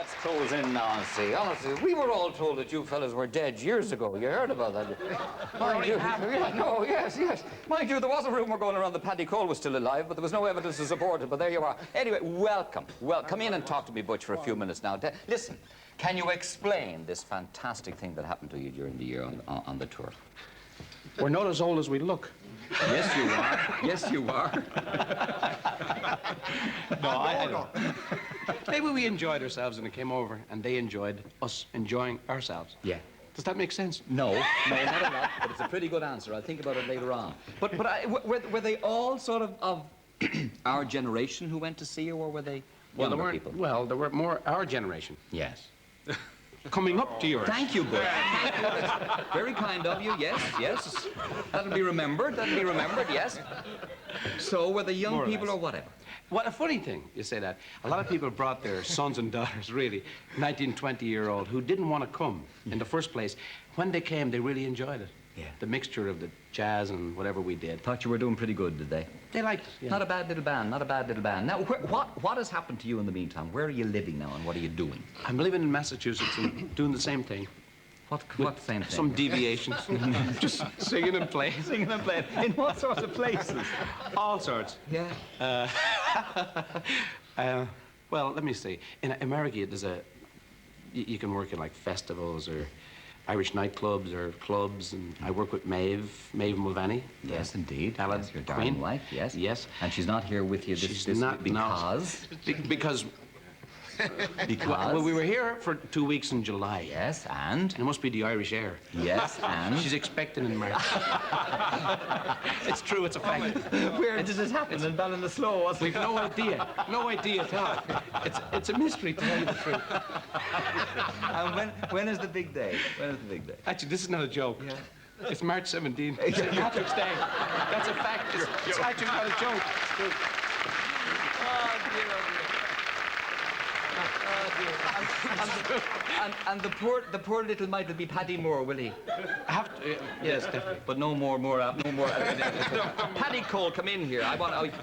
let's close in now and see. Honestly, we were all told that you fellas were dead years ago. You heard about that? Mind you, yeah, no, yes. Mind you, there was a rumour going around that Paddy Cole was still alive, but there was no evidence to support it, but there you are. Anyway, welcome. Well, come in and talk to me, Butch, for a few minutes now. Listen, can you explain this fantastic thing that happened to you during the year on the tour? We're not as old as we look. Yes, you are. Yes, you are. No, I don't. Maybe we enjoyed ourselves and it came over, and they enjoyed us enjoying ourselves. Yeah. Does that make sense? No, not a lot, but it's a pretty good answer. I'll think about it later on. But were they all sort of our generation who went to see you, or were they younger people? Well, there were more our generation. Yes. Coming up to yours. Thank you, Bert. Thank you. That's very kind of you. Yes. That'll be remembered. Yes. So were the young people or whatever? What a funny thing, you say that. A lot of people brought their sons and daughters, really, 19, 20-year-old, who didn't want to come in the first place. When they came, they really enjoyed it. Yeah. The mixture of the jazz and whatever we did. Thought you were doing pretty good, did they? They liked it, yeah. Not a bad little band. Now, what has happened to you in the meantime? Where are you living now, and what are you doing? I'm living in Massachusetts and doing the same thing. What same thing? Some deviations. Just singing and playing. Singing and playing. In what sorts of places? All sorts. Yeah. Well, let me see. In America, you can work in like festivals or Irish nightclubs or clubs, and I work with Maeve Mulvaney. Yes, indeed. Yes, your darling wife, yes. Yes. And she's not here with you this week because? Because? Well, we were here for 2 weeks in July. Yes, and? It must be the Irish air. Yes, and? She's expecting in March. It's true, it's a fact. Where did this happen? In Ballinasloe? We've no idea. No idea at all. It's a mystery, to tell you the truth. And when is the big day? When is the big day? Actually, this is not a joke. Yeah. It's March 17th. It's St. Patrick's Day. That's a fact. It's actually not a joke. It's true. Oh, dear. And the poor little mite will be Paddy Moore, will he? Yes, definitely. But no more. Paddy Cole, come in here.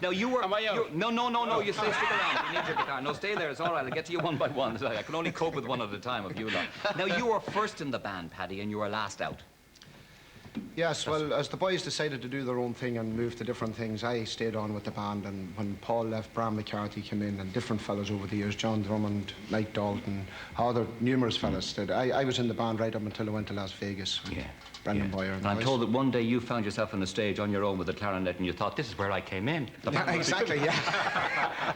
Now you were. Am I out? No. You stick around. You need your guitar. No, stay there. It's all right. I'll get to you one by one. I can only cope with one at a time of you lot. Now you were first in the band, Paddy, and you were last out. Yes, well, as the boys decided to do their own thing and move to different things, I stayed on with the band, and when Paul left, Bram McCarthy came in, and different fellas over the years, John Drummond, Mike Dalton, other numerous fellas did. I was in the band right up until I went to Las Vegas. Yeah. Brendan Boyer. And I'm told that one day you found yourself on the stage on your own with a clarinet, and you thought, this is where I came in. Yeah, exactly, yeah.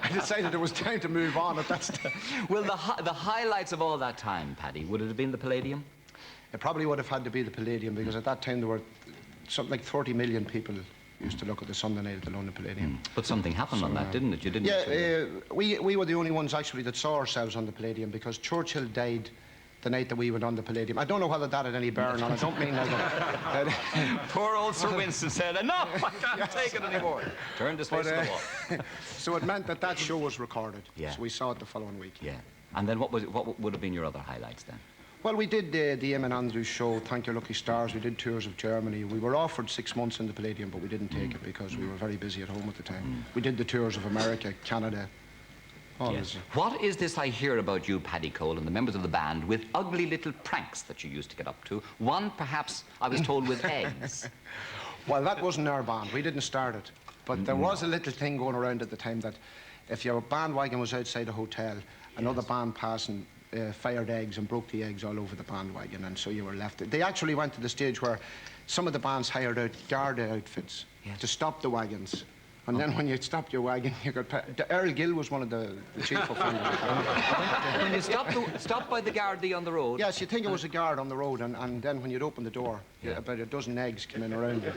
I decided it was time to move on at that stage. Well, the highlights of all that time, Paddy, would it have been the Palladium? It probably would have had to be the Palladium, because at that time there were something like 30 million people used to look at the Sunday night at the London Palladium. But something happened on that, didn't it? You didn't. Yeah, we were the only ones actually that saw ourselves on the Palladium, because Churchill died the night that we went on the Palladium. I don't know whether that had any bearing on it. I don't mean that. Poor old Sir Winston said, enough, I can't take it anymore. Turned his face to the wall. So it meant that show was recorded. Yeah. So we saw it the following week. Yeah. And then what would have been your other highlights then? Well, we did the Eamon Andrews show, Thank Your Lucky Stars. We did tours of Germany. We were offered 6 months in the Palladium, but we didn't take it because we were very busy at home at the time. We did the tours of America, Canada. Yes. What is this I hear about you, Paddy Cole, and the members of the band with ugly little pranks that you used to get up to? One, perhaps, I was told, with eggs. Well, that wasn't our band. We didn't start it. But there was a little thing going around at the time that if your bandwagon was outside a hotel, another band passing fired eggs and broke the eggs all over the bandwagon, and so you were left. They actually went to the stage where some of the bands hired out guard outfits to stop the wagons. And then when you stopped your wagon, you got... Earl Gill was one of the chief offenders. When you stopped by the guardie on the road? Yes, you think it was a guard on the road, and then when you'd open the door, about a dozen eggs came in around you.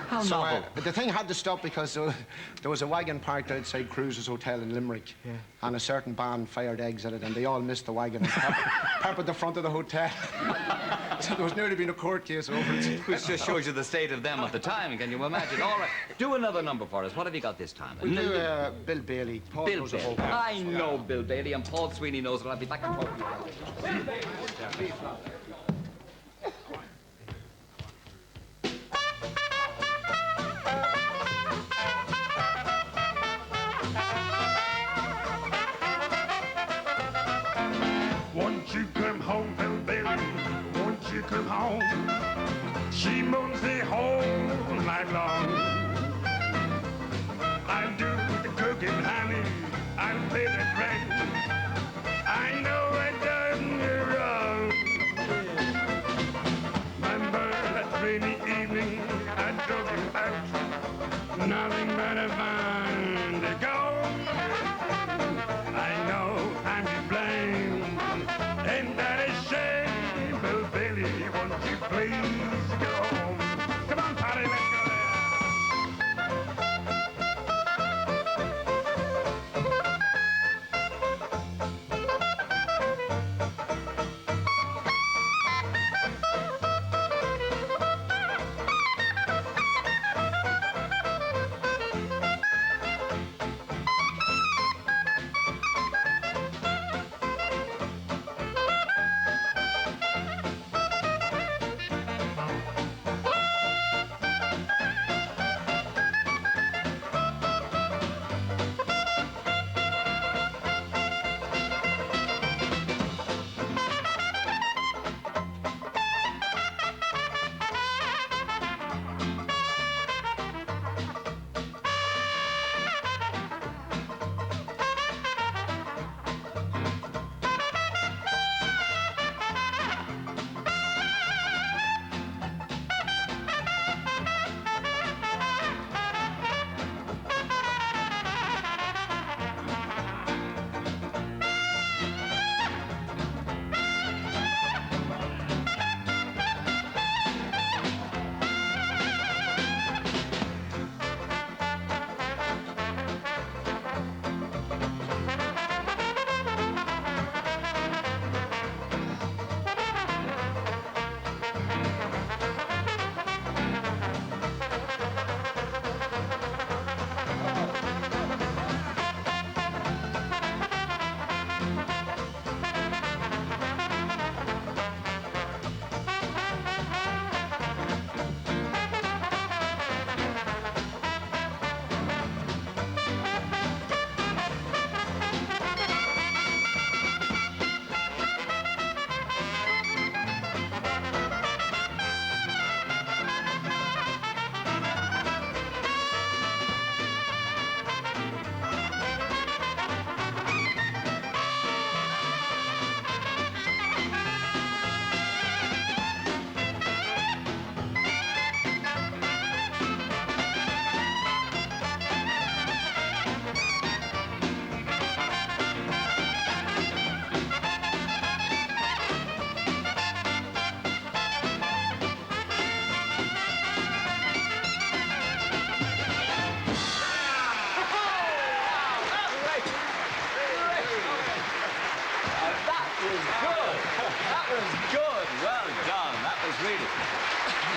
How novel. The thing had to stop because there was a wagon parked outside Cruise's Hotel in Limerick, and a certain band fired eggs at it, and they all missed the wagon and peppered the front of the hotel. So there was nearly been a court case over it. Which just shows you the state of them at the time, can you imagine? All right, do another number for us. What have you got this time? We'll do Bill Bailey. Paul Bill Bailey. I know Bill Bailey, and Paul Sweeney knows it. I'll be back to talk to you. Bill Bailey. her home. She moans the whole night long. I'll do the cooking, honey. I'll pay the rent. I know it done me wrong. Remember that rainy evening I drove you out. Nothing but a fun to go. I know I'm to blame, and that is shame. But Billy, won't you please go home? Come on, Patty, let's go there.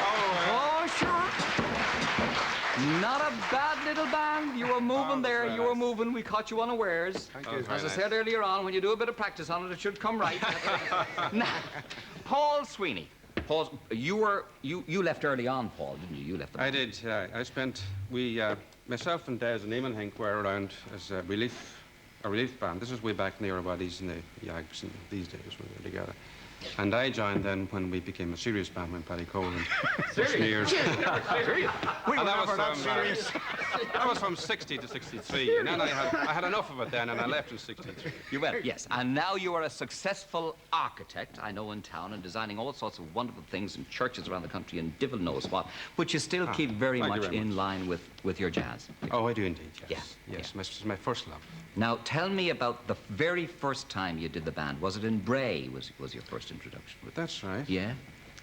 Oh, sure. Not a bad little band. You were moving there. You were moving. We caught you unawares. Thank you. As I said earlier on, when you do a bit of practice on it, it should come right. Now, Paul Sweeney. Paul, you left early on, Paul, didn't you? You left. I did. I spent. Myself and Des and Eamon Hank were around as a relief band. This was way back in the early bodies and the Yags and these days when we were together. And I joined then when we became a serious band when Paddy Cole and Serious? Serious? We were that never that was serious. That was from 60 to 63. And then I had enough of it then, and I left in 63. You went, yes. And now you are a successful architect, I know, in town, and designing all sorts of wonderful things in churches around the country and devil knows what, but you still keep very much in line with your jazz. Oh, I do indeed, yes. Yeah. Yes, it's my first love. Now, tell me about the very first time you did the band. Was it in Bray, was your first introduction? That's right. Yeah?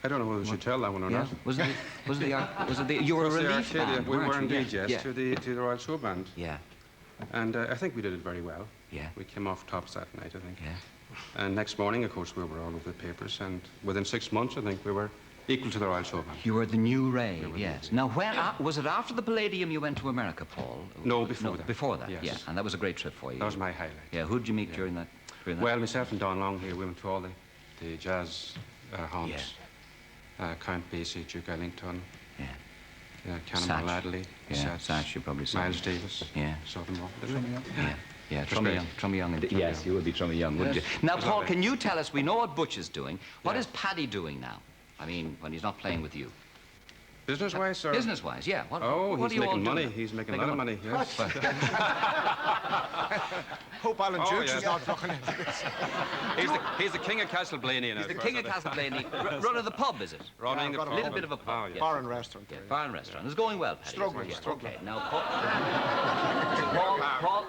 I don't know whether we should tell that one or Yeah? not. Was it you were a relief band, We were weren't you? indeed, yes, Yeah. to the Royal Showband. Yeah. And I think we did it very well. Yeah. We came off tops that night, I think. Yeah. And next morning, of course, we were all over the papers, and within 6 months, I think we were equal to the Royal Showband. You were the new Ray, yes. Now, when was it after the Palladium you went to America, Paul? No, before that. Before that, yes. yeah. And that was a great trip for you. That was my highlight. Yeah, who did you meet during that? Well, myself and Don Long here, we went to all the jazz haunts. Yeah. Count Basie, Duke Ellington, Yeah. Cannonball Satch. Adderley, Yeah, Satch, you probably saw. Miles Davis. Yeah. Saw them all. Didn't we? Yeah. Yeah, That's great. Trummy Young. Yes, you would be Trummy Young, wouldn't you? Now, Paul, can you tell us, we know what Butch is doing. What is Paddy doing now? I mean, when he's not playing with you. Business-wise, sir? Business-wise, yeah. What Oh, do he's you all making do money. now? He's making a lot of money, yes. Hope Alan Oh, Jukes yes. is not looking into this. He's the king of Castle Blaney now. He's the king of Castle Blaney. Running the pub, is it? Running Yeah, the I've got a pub. little bit of a pub, Oh, yes. Bar and restaurant. Yeah, bar and restaurant. It's going well, Paddy. Struggling, Yeah. struggling. Okay, now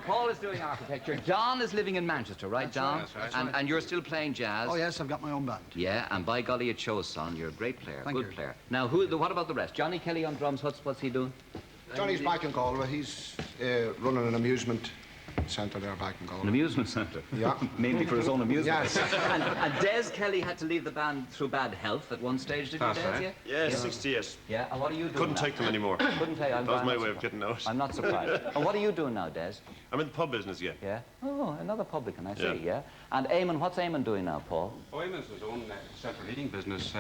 Paul is doing architecture. John is living in Manchester, right, John? That's right. And you're still playing jazz. Oh, yes, I've got my own band. Yeah, and by golly, it shows, son. You're a great player, Thank good you. player. Now, what about the rest? Johnny Kelly on drums. What's he doing? Johnny's back in Galway. He's running an amusement centre there back in An Galway. amusement centre. Yeah. Mainly for his own amusement. Yes. and Des Kelly had to leave the band through bad health at one stage, did you, That's Des? right. Yeah? Yeah, 68. Yeah, and what are you doing Couldn't now? take them anymore. Couldn't take. That was my way of getting out. I'm not surprised. And what are you doing now, Des? I'm in the pub business again. Yeah? Oh, another publican, I see, Yeah. yeah? And Eamon, what's Eamon doing now, Paul? Oh, Eamon's his own central heating business.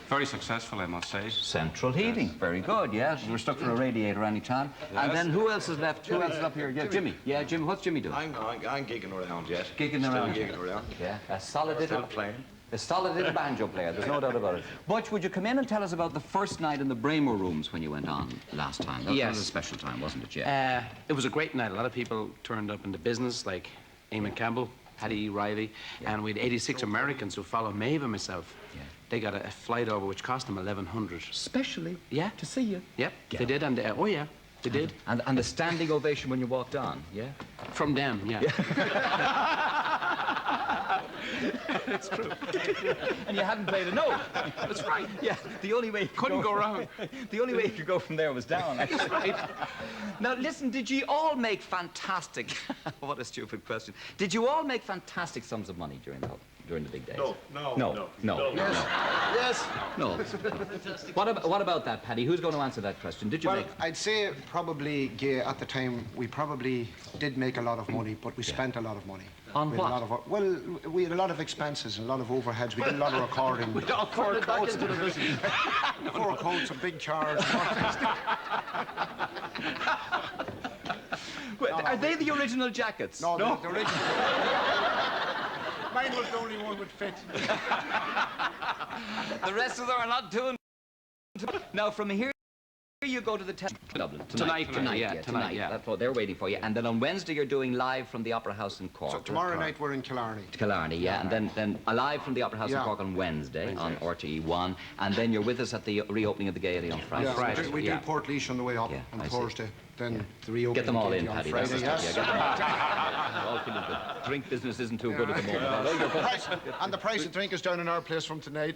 Very successful, I must say. Central heating. Very good, yeah. You were stuck for a radiator any time. And then who else is left? Who else is up here? Yeah, Jimmy. Yeah, Jimmy. What's Jimmy doing? I'm gigging around yet. Gigging Still around. gigging around. Yeah, a solid Still little playing. A solid little banjo player, there's no doubt about it. Butch, would you come in and tell us about the first night in the Braemar rooms when you went on last time? That Yes. was a special time, wasn't it, yeah? It was a great night. A lot of people turned up into business, like Eamon Campbell, Paddy Riley, and we had 86 Americans who followed Maeve and myself. Yeah. They got a flight over which cost them 1,100. Especially Yeah. to see you. Yep, Get they up. did, and oh yeah, they did. And the standing ovation when you walked on, yeah? From them, yeah. That's true. And you hadn't played a note. That's right. Yeah, the only way you Couldn't go wrong. The only way you could go from there was down. That's right. Now, listen, did you all make fantastic... What a stupid question. Did you all make fantastic sums of money during the big days? No. Yes. No. What about that, Paddy? Who's going to answer that question? Did you Well, make... I'd say probably, Gay, at the time, we probably did make a lot of money, but we spent a lot of money. On We had a what? lot of, well, we had a lot of expenses and a lot of overheads. We did a lot of recording. Four coats. Four coats, a big charge. Wait, are they the original jackets? No, the original. Mine was the only one would fit. The rest of them are not doing... Now, from here you go to the Dublin. Tonight, yeah. That's what they're waiting for you. And then on Wednesday you're doing live from the Opera House in Cork. So tomorrow night we're in Killarney. Killarney, yeah. And then live from the Opera House in Yeah. Cork on Wednesday on RTE1. And then you're with us at the reopening of the Gaiety on Friday. Yeah, we do Port on the way up Yeah, on I see. Thursday. Then the reopening Get them all in, on Paddy. Friday, That's the yes. stuff. Yeah, get them all. All feeling good. Drink business isn't too good at the moment. And the price of drink is down in our place from tonight.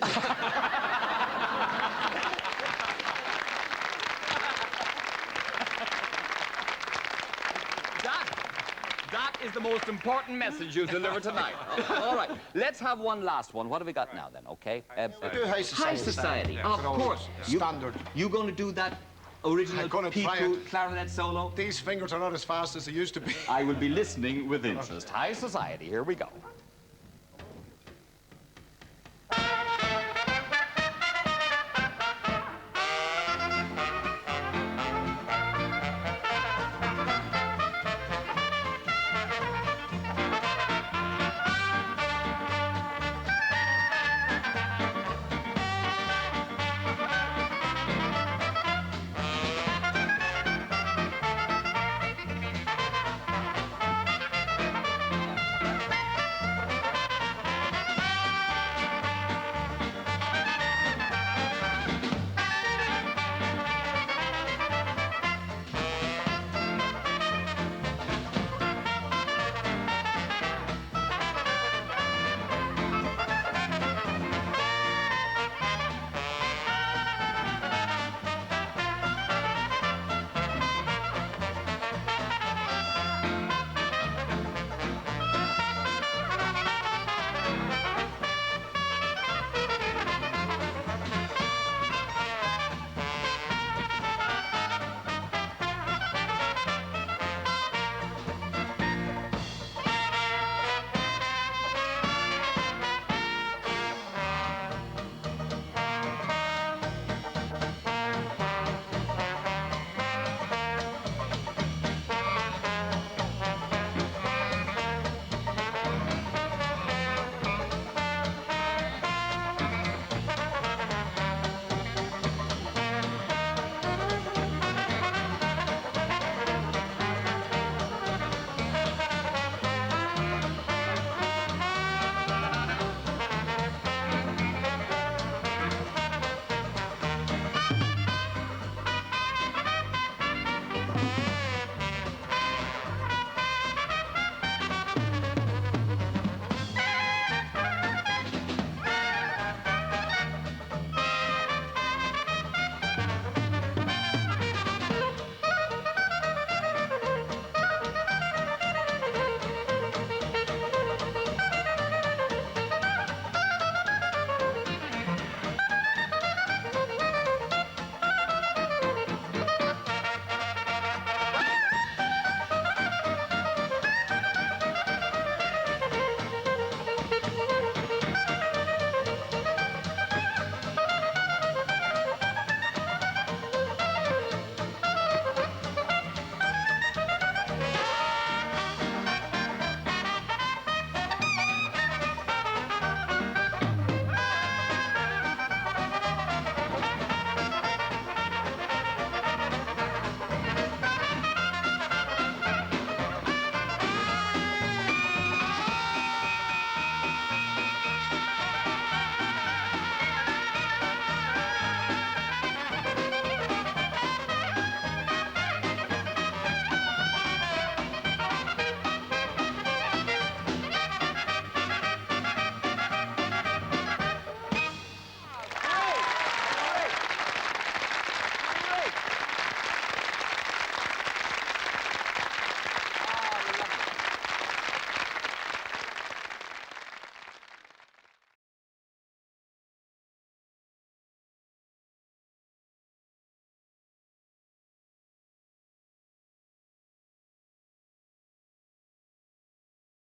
That is the most important message you deliver tonight. All right, let's have one last one. What have we got now then, okay? do High Society. High Society, of Good old course. standard. You going to do that original I'm gonna try Pico it. clarinet solo? These fingers are not as fast as they used to be. I will be listening with interest. High Society, here we go.